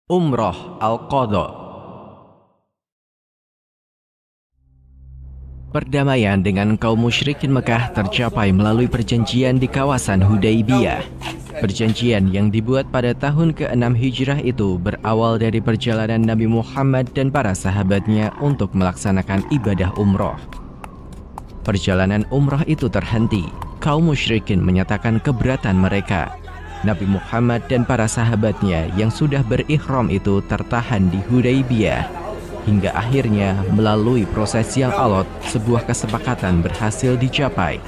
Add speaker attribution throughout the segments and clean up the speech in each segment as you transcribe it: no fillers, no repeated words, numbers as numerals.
Speaker 1: Umroh Al-Qadha. Perdamaian dengan kaum musyrikin Mekah tercapai melalui perjanjian di kawasan Hudaybiyah. Perjanjian yang dibuat pada tahun ke-6 Hijrah itu berawal dari perjalanan Nabi Muhammad dan para sahabatnya untuk melaksanakan ibadah umroh. Perjalanan umroh itu terhenti. Kaum musyrikin menyatakan keberatan mereka. Nabi Muhammad dan para sahabatnya yang sudah berikhram itu tertahan di Hudaybiyah hingga akhirnya melalui proses yang alot sebuah kesepakatan berhasil dicapai.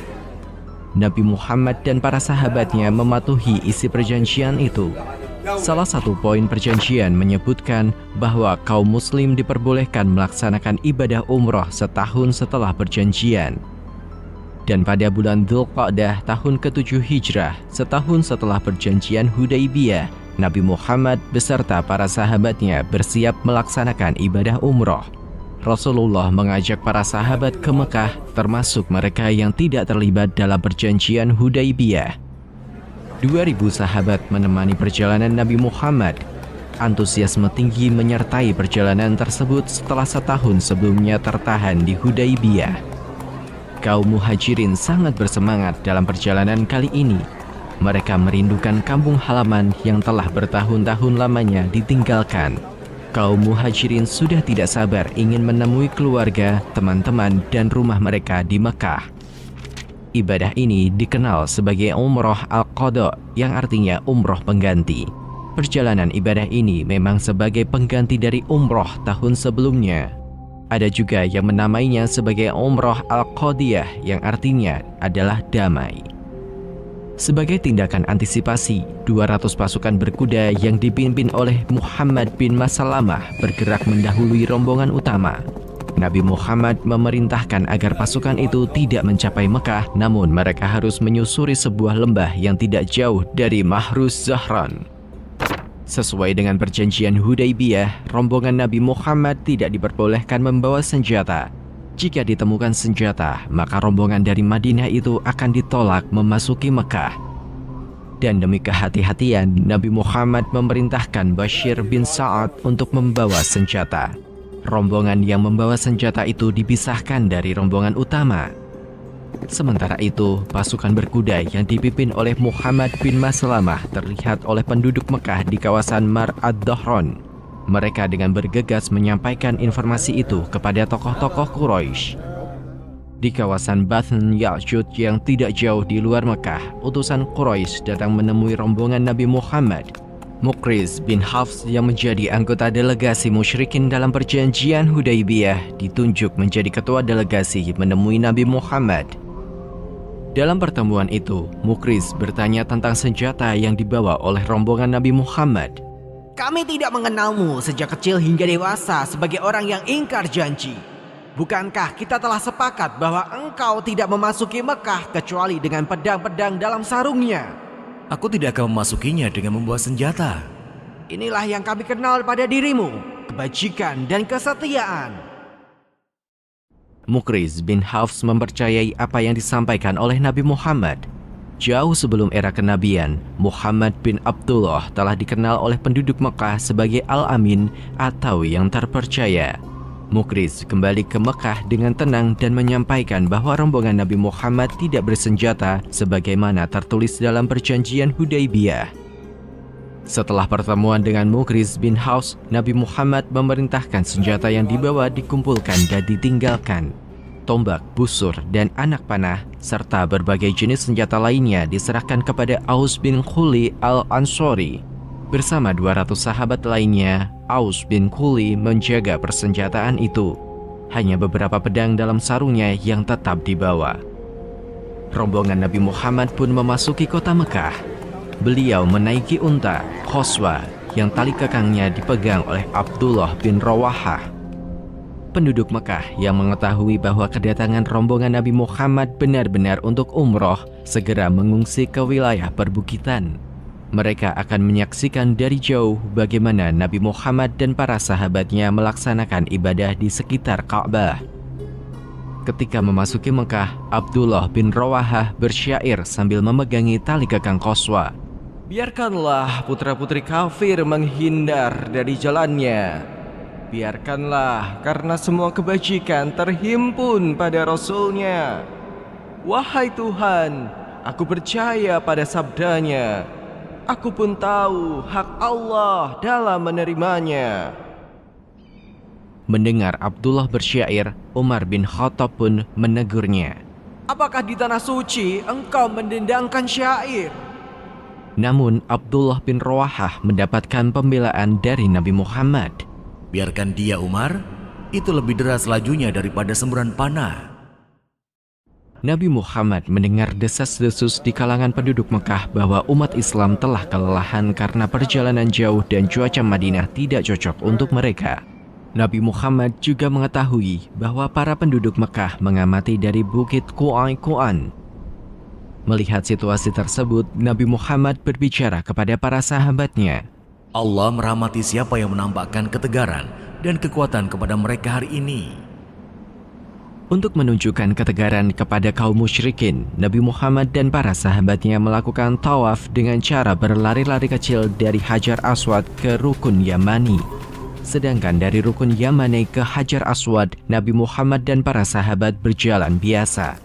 Speaker 1: Nabi Muhammad dan para sahabatnya mematuhi isi perjanjian itu. Salah satu poin perjanjian menyebutkan bahwa kaum muslim diperbolehkan melaksanakan ibadah umroh setahun setelah perjanjian. Dan pada bulan Dzulqa'dah tahun ke-7 Hijrah, setahun setelah perjanjian Hudaybiyah, Nabi Muhammad beserta para sahabatnya bersiap melaksanakan ibadah umroh. Rasulullah mengajak para sahabat ke Mekah, termasuk mereka yang tidak terlibat dalam perjanjian Hudaybiyah. 2000 sahabat menemani perjalanan Nabi Muhammad. Antusiasme tinggi menyertai perjalanan tersebut setelah setahun sebelumnya tertahan di Hudaybiyah. Kaum muhajirin sangat bersemangat dalam perjalanan kali ini. Mereka merindukan kampung halaman yang telah bertahun-tahun lamanya ditinggalkan. Kaum muhajirin sudah tidak sabar ingin menemui keluarga, teman-teman, dan rumah mereka di Mekah. Ibadah ini dikenal sebagai Umroh Al-Qadha, yang artinya umroh pengganti. Perjalanan ibadah ini memang sebagai pengganti dari umroh tahun sebelumnya. Ada juga yang menamainya sebagai Umroh Al-Qadhiyah, yang artinya adalah damai. Sebagai tindakan antisipasi, 200 pasukan berkuda yang dipimpin oleh Muhammad bin Maslamah bergerak mendahului rombongan utama. Nabi Muhammad memerintahkan agar pasukan itu tidak mencapai Mekah, namun mereka harus menyusuri sebuah lembah yang tidak jauh dari Mahruz Zahran. Sesuai dengan perjanjian Hudaybiyah, rombongan Nabi Muhammad tidak diperbolehkan membawa senjata. Jika ditemukan senjata, maka rombongan dari Madinah itu akan ditolak memasuki Mekah. Dan demi kehati-hatian, Nabi Muhammad memerintahkan Bashir bin Sa'ad untuk membawa senjata. Rombongan yang membawa senjata itu dipisahkan dari rombongan utama. Sementara itu, pasukan berkuda yang dipimpin oleh Muhammad bin Maslamah terlihat oleh penduduk Mekah di kawasan Mar ad-Dhahran. Mereka dengan bergegas menyampaikan informasi itu kepada tokoh-tokoh Quraisy. Di kawasan Batn Ya'jud yang tidak jauh di luar Mekah, utusan Quraisy datang menemui rombongan Nabi Muhammad. Muqriz bin Hafs yang menjadi anggota delegasi musyrikin dalam perjanjian Hudaybiyah ditunjuk menjadi ketua delegasi menemui Nabi Muhammad. Dalam pertemuan itu, Muqriz bertanya tentang senjata yang dibawa oleh rombongan Nabi Muhammad.
Speaker 2: Kami tidak mengenalmu sejak kecil hingga dewasa sebagai orang yang ingkar janji. Bukankah kita telah sepakat bahwa engkau tidak memasuki Mekah kecuali dengan pedang-pedang dalam sarungnya?
Speaker 3: Aku tidak akan memasukinya dengan membawa senjata.
Speaker 2: Inilah yang kami kenal pada dirimu, kebajikan dan kesetiaan.
Speaker 1: Muqriz bin Hafs mempercayai apa yang disampaikan oleh Nabi Muhammad. Jauh sebelum era kenabian, Muhammad bin Abdullah telah dikenal oleh penduduk Mekah sebagai Al-Amin atau yang terpercaya. Muqriz kembali ke Mekah dengan tenang dan menyampaikan bahwa rombongan Nabi Muhammad tidak bersenjata sebagaimana tertulis dalam perjanjian Hudaybiyah. Setelah pertemuan dengan Muqriz bin Hafs, Nabi Muhammad memerintahkan senjata yang dibawa dikumpulkan dan ditinggalkan. Tombak, busur, dan anak panah, serta berbagai jenis senjata lainnya diserahkan kepada Aus bin Khuli al-Ansori. Bersama 200 sahabat lainnya, Aus bin Khuli menjaga persenjataan itu. Hanya beberapa pedang dalam sarungnya yang tetap dibawa. Rombongan Nabi Muhammad pun memasuki kota Mekah. Beliau menaiki unta, Khoswa, yang tali kekangnya dipegang oleh Abdullah bin Rawahah. Penduduk Mekah yang mengetahui bahwa kedatangan rombongan Nabi Muhammad benar-benar untuk umroh segera mengungsi ke wilayah perbukitan. Mereka akan menyaksikan dari jauh bagaimana Nabi Muhammad dan para sahabatnya melaksanakan ibadah di sekitar Ka'bah. Ketika memasuki Mekah, Abdullah bin Rawahah bersyair sambil memegangi tali kekang Khoswa. Biarkanlah putra-putri kafir menghindar dari jalannya. Biarkanlah, karena semua kebajikan terhimpun pada Rasul-Nya. Wahai Tuhan, aku percaya pada sabdanya. Aku pun tahu hak Allah dalam menerimanya. Mendengar Abdullah bersyair, Umar bin Khattab pun menegurnya.
Speaker 2: Apakah di tanah suci engkau mendendangkan syair?
Speaker 1: Namun Abdullah bin Rawahah mendapatkan pembelaan dari Nabi Muhammad.
Speaker 3: Biarkan dia, Umar. Itu lebih deras lajunya daripada semburan panah.
Speaker 1: Nabi Muhammad mendengar desas-desus di kalangan penduduk Mekah bahwa umat Islam telah kelelahan karena perjalanan jauh dan cuaca Madinah tidak cocok untuk mereka. Nabi Muhammad juga mengetahui bahwa para penduduk Mekah mengamati dari bukit Qu'ai-Qu'an. Melihat situasi tersebut, Nabi Muhammad berbicara kepada para sahabatnya.
Speaker 3: Allah merahmati siapa yang menampakkan ketegaran dan kekuatan kepada mereka hari ini.
Speaker 1: Untuk menunjukkan ketegaran kepada kaum musyrikin, Nabi Muhammad dan para sahabatnya melakukan tawaf dengan cara berlari-lari kecil dari Hajar Aswad ke Rukun Yamani. Sedangkan dari Rukun Yamani ke Hajar Aswad, Nabi Muhammad dan para sahabat berjalan biasa.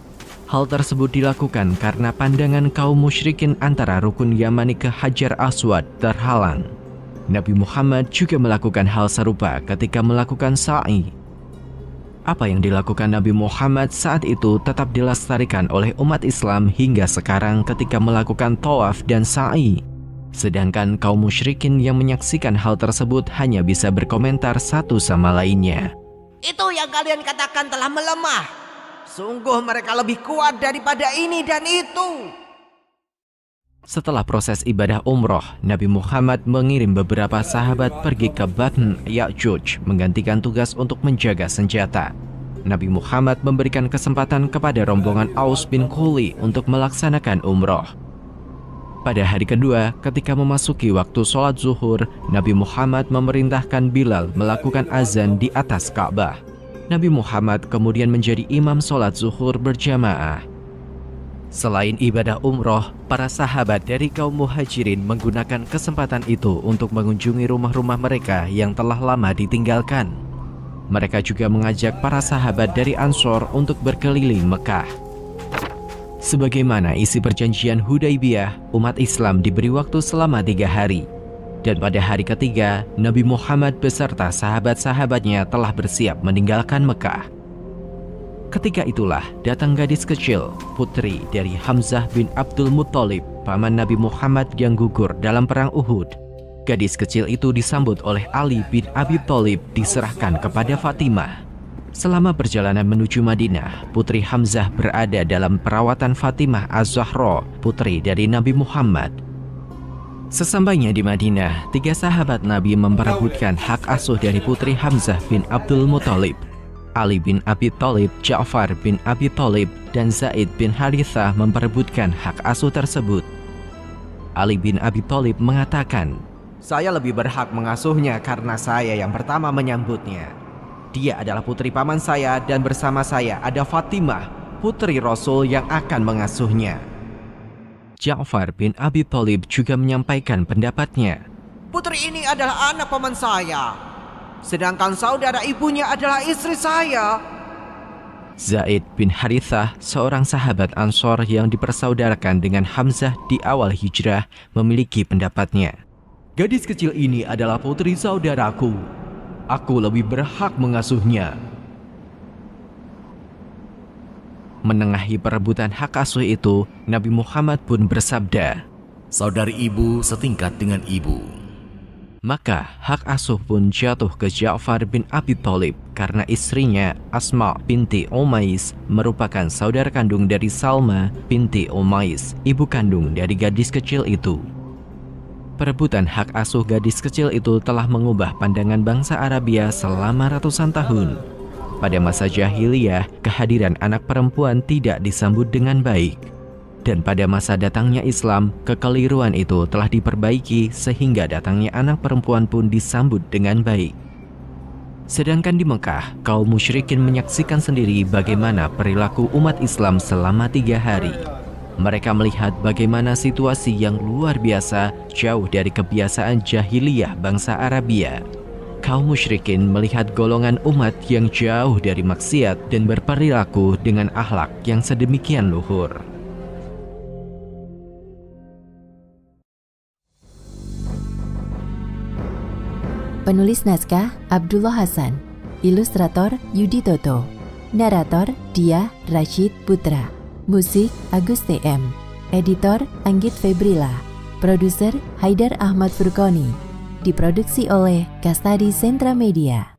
Speaker 1: Hal tersebut dilakukan karena pandangan kaum musyrikin antara Rukun Yamani ke Hajar Aswad terhalang. Nabi Muhammad juga melakukan hal serupa ketika melakukan sa'i. Apa yang dilakukan Nabi Muhammad saat itu tetap dilestarikan oleh umat Islam hingga sekarang ketika melakukan tawaf dan sa'i. Sedangkan kaum musyrikin yang menyaksikan hal tersebut hanya bisa berkomentar satu sama lainnya.
Speaker 2: Itu yang kalian katakan telah melemah. Sungguh mereka lebih kuat daripada ini dan itu.
Speaker 1: Setelah proses ibadah umroh, Nabi Muhammad mengirim beberapa sahabat pergi ke Batn Ya'juj menggantikan tugas untuk menjaga senjata. Nabi Muhammad memberikan kesempatan kepada rombongan Aus bin Khuli untuk melaksanakan umroh. Pada hari kedua, ketika memasuki waktu sholat zuhur, Nabi Muhammad memerintahkan Bilal melakukan azan di atas Ka'bah. Nabi Muhammad kemudian menjadi imam sholat zuhur berjamaah. Selain ibadah umroh, para sahabat dari kaum muhajirin menggunakan kesempatan itu untuk mengunjungi rumah-rumah mereka yang telah lama ditinggalkan. Mereka juga mengajak para sahabat dari Ansor untuk berkeliling Mekah. Sebagaimana isi perjanjian Hudaybiyah, umat Islam diberi waktu selama 3 hari. Dan pada hari ketiga, Nabi Muhammad beserta sahabat-sahabatnya telah bersiap meninggalkan Mekah. Ketika itulah datang gadis kecil, putri dari Hamzah bin Abdul Muttalib, paman Nabi Muhammad yang gugur dalam perang Uhud. Gadis kecil itu disambut oleh Ali bin Abi Thalib diserahkan kepada Fatimah. Selama perjalanan menuju Madinah, putri Hamzah berada dalam perawatan Fatimah Az-Zahra, putri dari Nabi Muhammad. Sesampainya di Madinah, 3 sahabat Nabi memperebutkan hak asuh dari putri Hamzah bin Abdul Muttalib. Ali bin Abi Thalib, Ja'far bin Abi Thalib, dan Zaid bin Harithah memperebutkan hak asuh tersebut. Ali bin Abi Thalib mengatakan,
Speaker 2: Saya lebih berhak mengasuhnya karena saya yang pertama menyambutnya. Dia adalah putri paman saya dan bersama saya ada Fatimah, putri Rasul yang akan mengasuhnya.
Speaker 1: Ja'far bin Abi Thalib juga menyampaikan pendapatnya.
Speaker 2: Putri ini adalah anak paman saya, sedangkan saudara ibunya adalah istri saya.
Speaker 1: Zaid bin Harithah, seorang sahabat Ansor yang dipersaudarakan dengan Hamzah di awal hijrah, memiliki pendapatnya.
Speaker 2: Gadis kecil ini adalah putri saudaraku. Aku lebih berhak mengasuhnya.
Speaker 1: Menengahi perebutan hak asuh itu, Nabi Muhammad pun bersabda,
Speaker 3: Saudari ibu setingkat dengan ibu.
Speaker 1: Maka hak asuh pun jatuh ke Ja'far bin Abi Thalib karena istrinya Asma binti Umais merupakan saudara kandung dari Salma binti Umais, ibu kandung dari gadis kecil itu. Perebutan hak asuh gadis kecil itu telah mengubah pandangan bangsa Arabia selama ratusan tahun. Pada masa jahiliyah, kehadiran anak perempuan tidak disambut dengan baik. Dan pada masa datangnya Islam, kekeliruan itu telah diperbaiki sehingga datangnya anak perempuan pun disambut dengan baik. Sedangkan di Mekah, kaum musyrikin menyaksikan sendiri bagaimana perilaku umat Islam selama 3 hari. Mereka melihat bagaimana situasi yang luar biasa jauh dari kebiasaan jahiliyah bangsa Arabia. Kaum musyrikin melihat golongan umat yang jauh dari maksiat dan berperilaku dengan akhlak yang sedemikian luhur.
Speaker 4: Penulis naskah Abdullah Hasan, ilustrator Yudi Toto, narator Dia Rashid Putra, musik Agus TM, editor Anggit Febrila, produser Haidar Ahmad Furqoni, diproduksi oleh Kastadi Sentra Media.